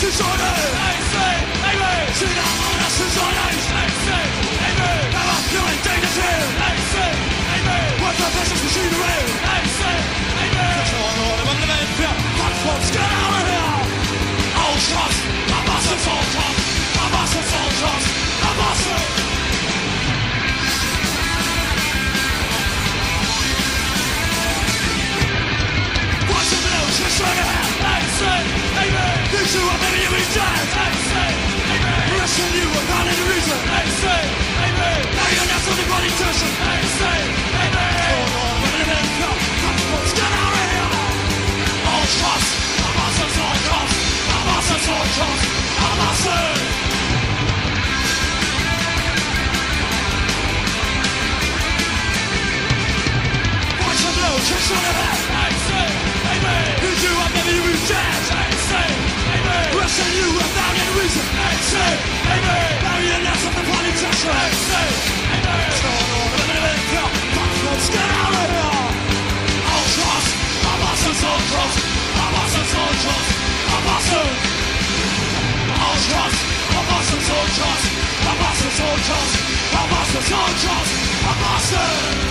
是说的 A.C.A.B. 是他们的是说的 A.C.A.B. 他们永远对得起 A.C.A.B. 我的本是属于的人 A.C.A.B. 这是我的门的门票 Fuck folks get out of here All shots My boss is all shots My boss is all shots My boss is A.C.A.B. This is what baby you reject A.C.A.B. Russian you without any reason A.C.A.B. Now you're not something politician A.C.A.B. Oh no, let me go Let's get out of here All shots My boss is all shots My boss is all shots My boss is Watch the blow, just show the head A.C.A.B. This is what baby you reject A.C.A.B. Russian you without any reason A.C.A.B. Now you're not something politician A.C.A.B. Let's get out of here All shots My boss is all shots My boss is all shots My boss is All shots My boss is all shots My boss is all shots My boss is all shots My boss is